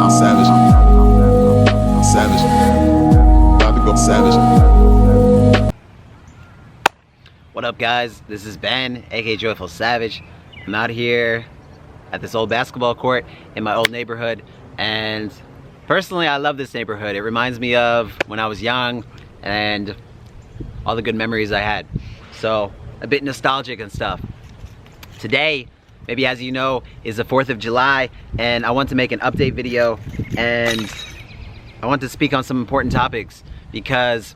I'm savage. I'm savage. About to go savage. What up, guys? This is Ben, aka Joyful Savage. I'm out here at this old basketball court in my old neighborhood, and personally I love this neighborhood. It reminds me of when I was young and all the good memories I had. So a bit nostalgic and stuff. Today, maybe as you know, is the 4th of July, and I want to make an update video, and I want to speak on some important topics because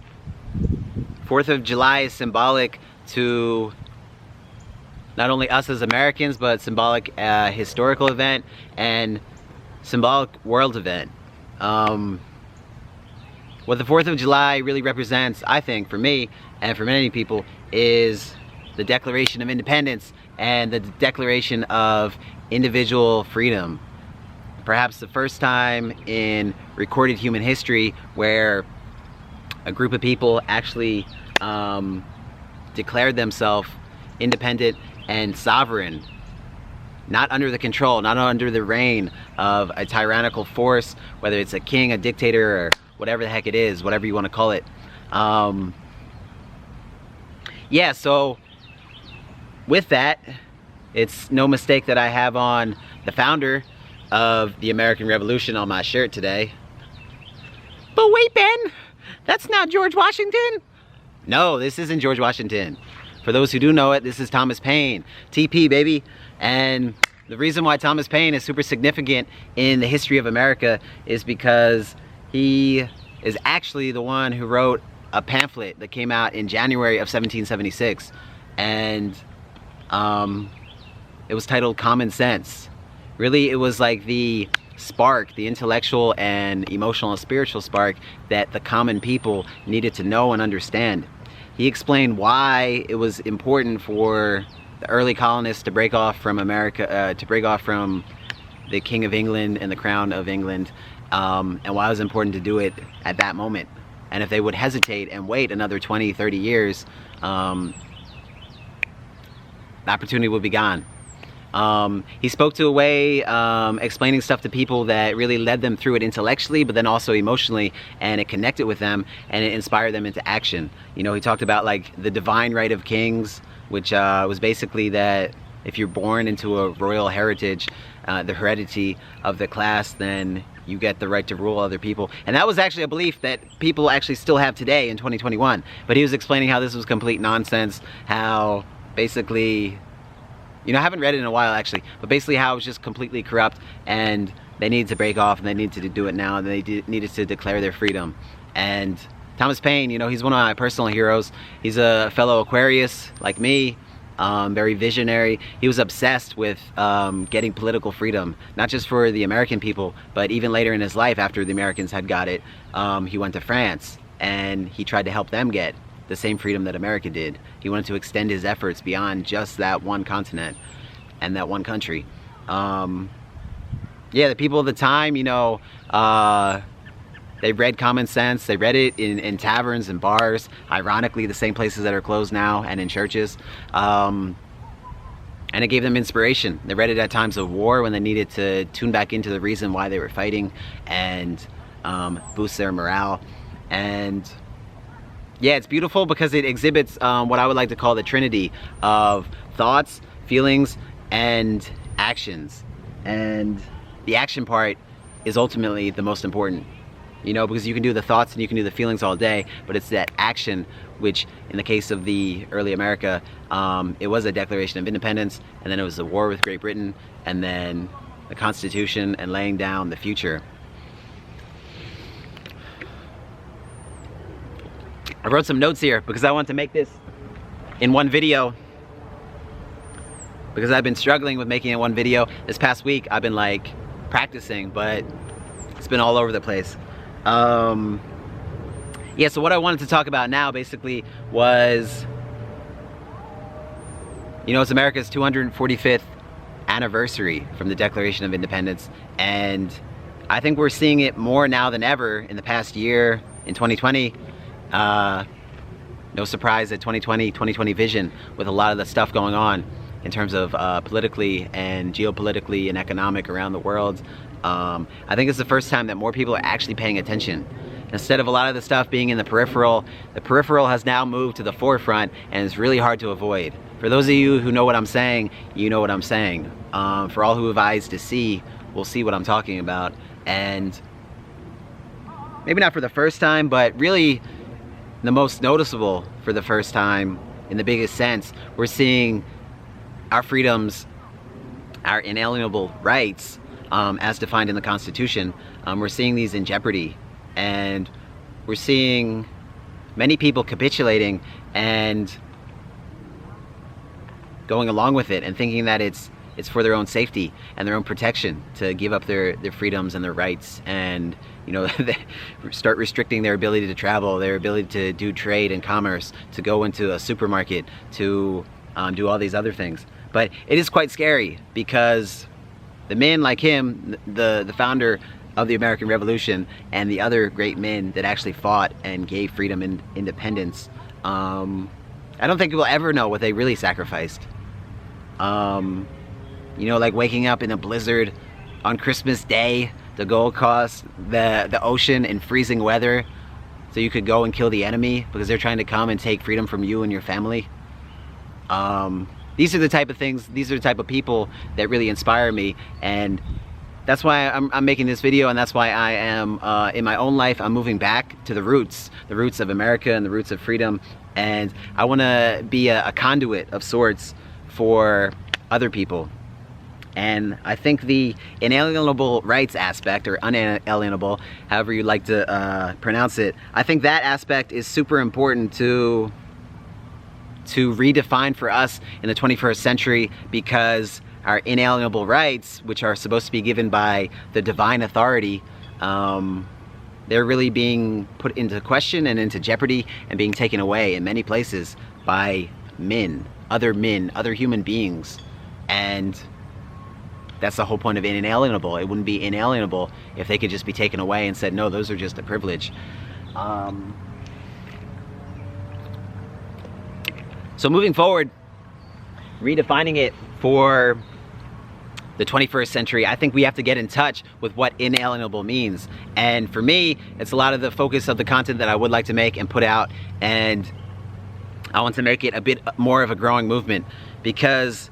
4th of July is symbolic to not only us as Americans, but symbolic historical event and symbolic world event. What the 4th of July really represents, I think, for me and for many people, is the Declaration of Independence and the declaration of individual freedom. Perhaps the first time in recorded human history where a group of people actually declared themselves independent and sovereign, not under the control, not under the reign of a tyrannical force, whether it's a king, a dictator, or whatever the heck it is, whatever you want to call it. Yeah, so with that, it's no mistake that I have on the founder of the American Revolution on my shirt today. But wait, Ben, that's not George Washington. No, this isn't George Washington. For those who do know it, this is Thomas Paine, TP, baby. And the reason why Thomas Paine is super significant in the history of America is because he is actually the one who wrote a pamphlet that came out in January of 1776. And it was titled Common Sense. Really, it was like the spark, the intellectual and emotional and spiritual spark that the common people needed to know and understand. He explained why it was important for the early colonists to break off from America, to break off from the King of England and the Crown of England, and why it was important to do it at that moment. And if they would hesitate and wait another 20, 30 years, the opportunity would be gone. He spoke to a way explaining stuff to people that really led them through it intellectually, but then also emotionally, and it connected with them and it inspired them into action. You know, he talked about like the divine right of kings, which was basically that if you're born into a royal heritage, the heredity of the class, then you get the right to rule other people. And that was actually a belief that people actually still have today in 2021. But he was explaining how this was complete nonsense, how basically, you know, I haven't read it in a while actually, but basically how it was just completely corrupt and they needed to break off and they needed to do it now and they needed to declare their freedom. And Thomas Paine, you know, he's one of my personal heroes. He's a fellow Aquarius like me, very visionary. He was obsessed with getting political freedom, not just for the American people, but even later in his life after the Americans had got it, he went to France and he tried to help them get the same freedom that America did. He wanted to extend his efforts beyond just that one continent and that one country. Yeah, the people of the time, you know, they read Common Sense. They read it in taverns and bars, ironically the same places that are closed now, and in churches. And it gave them inspiration. They read it at times of war when they needed to tune back into the reason why they were fighting and boost their morale. And yeah, it's beautiful because it exhibits what I would like to call the trinity of thoughts, feelings, and actions. And the action part is ultimately the most important. You know, because you can do the thoughts and you can do the feelings all day, but it's that action, which in the case of the early America, it was a Declaration of Independence, and then it was the war with Great Britain, and then the Constitution and laying down the future. I wrote some notes here because I want to make this in one video, because I've been struggling with making it one video. This past week I've been like practicing, but it's been all over the place. Yeah, so what I wanted to talk about now basically was, you know, it's America's 245th anniversary from the Declaration of Independence, and I think we're seeing it more now than ever in the past year, in 2020. No surprise that 2020 vision with a lot of the stuff going on. in terms of politically and geopolitically and economic around the world. I think it's the first time that more people are actually paying attention. Instead of a lot of the stuff being in the peripheral has now moved to the forefront, and it's really hard to avoid. For those of you who know what I'm saying, you know what I'm saying. For all who have eyes to see, will see what I'm talking about. And maybe not for the first time, but really the most noticeable for the first time in the biggest sense, we're seeing our freedoms, our inalienable rights, as defined in the Constitution, we're seeing these in jeopardy. And we're seeing many people capitulating and going along with it and thinking that it's for their own safety and their own protection to give up their freedoms and their rights, and start restricting their ability to travel, their ability to do trade and commerce, to go into a supermarket, to do all these other things. But it is quite scary, because the men like him, the founder of the American Revolution, and the other great men that actually fought and gave freedom and independence, I don't think we'll ever know what they really sacrificed. Like waking up in a blizzard on Christmas Day to go across the ocean in freezing weather so you could go and kill the enemy because they're trying to come and take freedom from you and your family. These are the type of things, these are the type of people that really inspire me, and that's why I'm making this video, and that's why I am, in my own life, I'm moving back to the roots of America and the roots of freedom, and I want to be a conduit of sorts for other people. And I think the inalienable rights aspect, or unalienable, however you like to pronounce it, I think that aspect is super important to redefine for us in the 21st century, because our inalienable rights, which are supposed to be given by the divine authority, they're really being put into question and into jeopardy and being taken away in many places by men, other human beings. And that's the whole point of inalienable. It wouldn't be inalienable if they could just be taken away and said, no, those are just a privilege. So moving forward, redefining it for the 21st century, I think we have to get in touch with what inalienable means. And for me, it's a lot of the focus of the content that I would like to make and put out, and I want to make it a bit more of a growing movement, because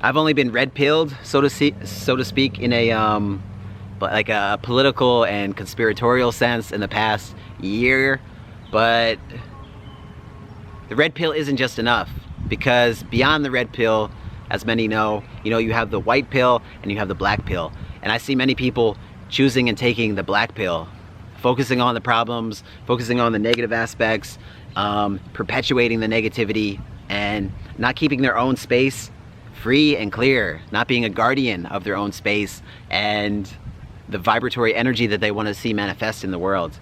I've only been red-pilled, so to speak, in a like a political and conspiratorial sense in the past year, but the red pill isn't just enough, because beyond the red pill, as many know, you have the white pill and you have the black pill. And I see many people choosing and taking the black pill, focusing on the problems, focusing on the negative aspects, perpetuating the negativity, and not keeping their own space free and clear, not being a guardian of their own space and the vibratory energy that they want to see manifest in the world.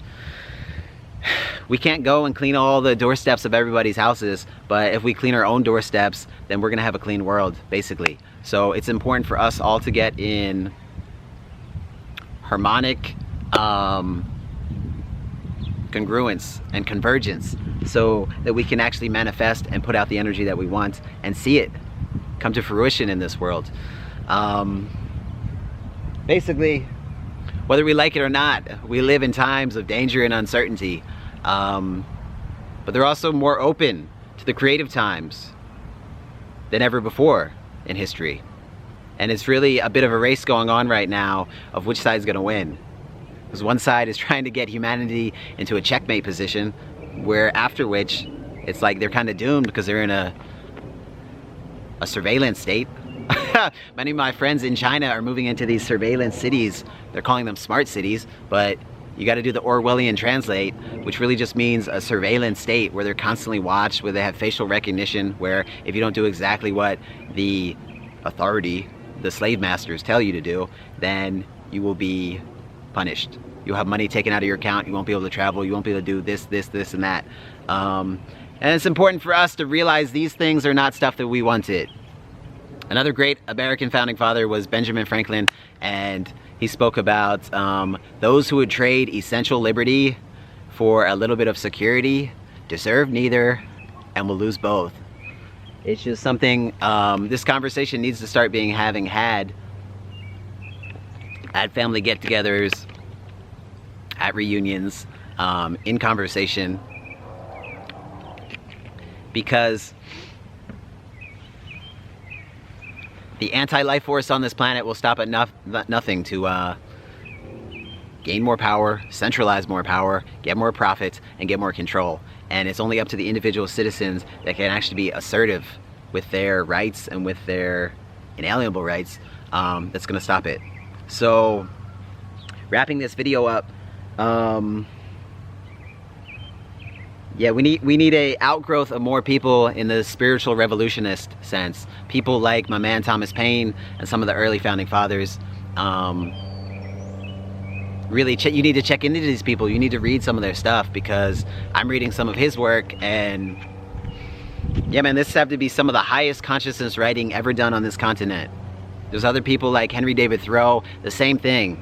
We can't go and clean all the doorsteps of everybody's houses, but if we clean our own doorsteps, then we're gonna have a clean world, basically. So it's important for us all to get in harmonic congruence and convergence, so that we can actually manifest and put out the energy that we want and see it come to fruition in this world. Basically, whether we like it or not, we live in times of danger and uncertainty, but they're also more open to the creative times than ever before in history. And it's really a bit of a race going on right now of which side's gonna win. Because one side is trying to get humanity into a checkmate position, where after which it's like they're kind of doomed because they're in a surveillance state. Many of my friends in China are moving into these surveillance cities. They're calling them smart cities, but you got to do the Orwellian translate, which really just means a surveillance state where they're constantly watched, where they have facial recognition, where if you don't do exactly what the authority, the slave masters tell you to do, then you will be punished. You'll have money taken out of your account, you won't be able to travel, you won't be able to do this, and that. And it's important for us to realize these things are not stuff that we wanted. Another great American founding father was Benjamin Franklin, and he spoke about those who would trade essential liberty for a little bit of security deserve neither and will lose both. It's just something, this conversation needs to start being had at family get-togethers, at reunions, in conversation, because the anti-life force on this planet will stop at nothing to gain more power, centralize more power, get more profit, and get more control. And it's only up to the individual citizens that can actually be assertive with their rights and with their inalienable rights, that's gonna stop it. So, wrapping this video up, yeah, we need a outgrowth of more people in the spiritual revolutionist sense. People like my man Thomas Paine and some of the early founding fathers. Really, you need to check into these people. You need to read some of their stuff, because I'm reading some of his work, and yeah, man, this has to be some of the highest consciousness writing ever done on this continent. There's other people like Henry David Thoreau, the same thing.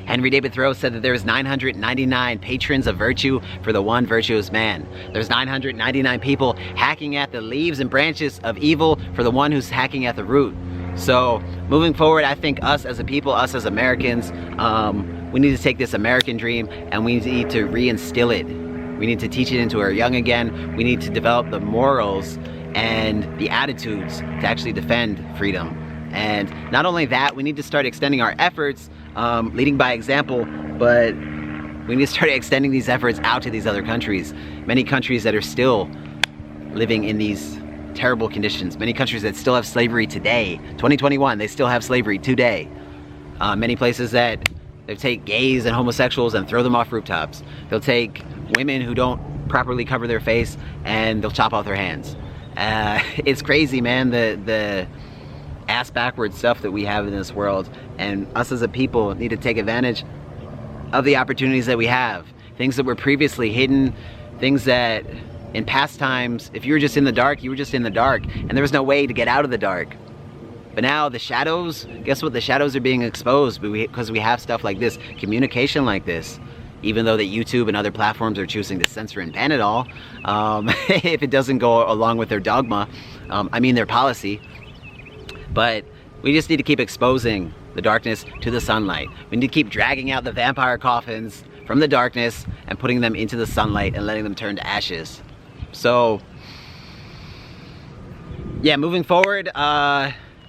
Henry David Thoreau said that there is 999 patrons of virtue for the one virtuous man. There's 999 people hacking at the leaves and branches of evil for the one who's hacking at the root. So moving forward, I think us as a people, us as Americans, we need to take this American dream and we need to reinstill it. We need to teach it into our young again. We need to develop the morals and the attitudes to actually defend freedom. And not only that, we need to start extending our efforts, leading by example, but we need to start extending these efforts out to these other countries. Many countries that are still living in these terrible conditions. Many countries that still have slavery today. 2021, they still have slavery today. Many places that they take gays and homosexuals and throw them off rooftops. They'll take women who don't properly cover their face and they'll chop off their hands. It's crazy, man, the ass backward stuff that we have in this world, and us as a people need to take advantage of the opportunities that we have. Things that were previously hidden, things that in past times, if you were just in the dark, you were just in the dark, and there was no way to get out of the dark. But now the shadows, guess what? The shadows are being exposed because we have stuff like this, communication like this. Even though that YouTube and other platforms are choosing to censor and ban it all, if it doesn't go along with their dogma, I mean their policy. But we just need to keep exposing the darkness to the sunlight. We need to keep dragging out the vampire coffins from the darkness and putting them into the sunlight and letting them turn to ashes. So, yeah, moving forward,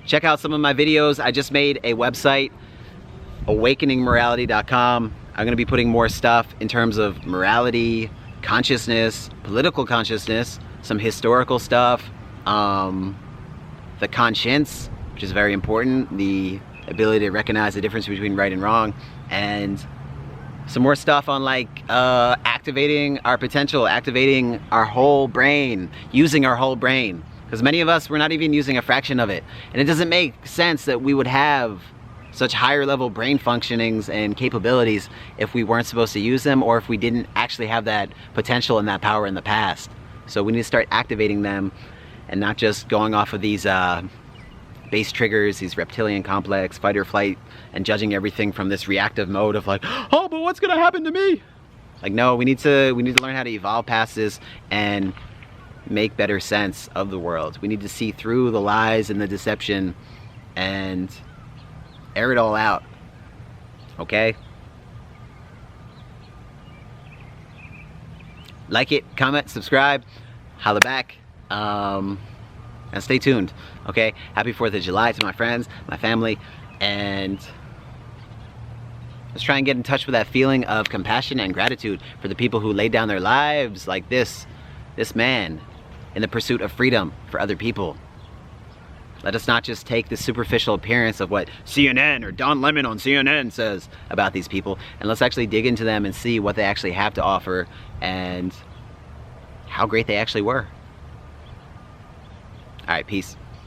check out some of my videos. I just made a website, awakeningmorality.com. I'm gonna be putting more stuff in terms of morality, consciousness, political consciousness, some historical stuff, the conscience, which is very important, the ability to recognize the difference between right and wrong, and some more stuff on like activating our potential, activating our whole brain, using our whole brain. Because many of us, we're not even using a fraction of it. And it doesn't make sense that we would have such higher level brain functionings and capabilities if we weren't supposed to use them, or if we didn't actually have that potential and that power in the past. So we need to start activating them and not just going off of these base triggers, these reptilian complex, fight or flight, and judging everything from this reactive mode of like, oh, but what's gonna happen to me? Like, no, we need to learn how to evolve past this and make better sense of the world. We need to see through the lies and the deception and air it all out, okay? Like it, comment, subscribe, holla back, and stay tuned, okay? Happy 4th of July to my friends, my family, and let's try and get in touch with that feeling of compassion and gratitude for the people who laid down their lives like this man in the pursuit of freedom for other people. Let us not just take the superficial appearance of what CNN or Don Lemon on CNN says about these people, and let's actually dig into them and see what they actually have to offer and how great they actually were. All right, peace.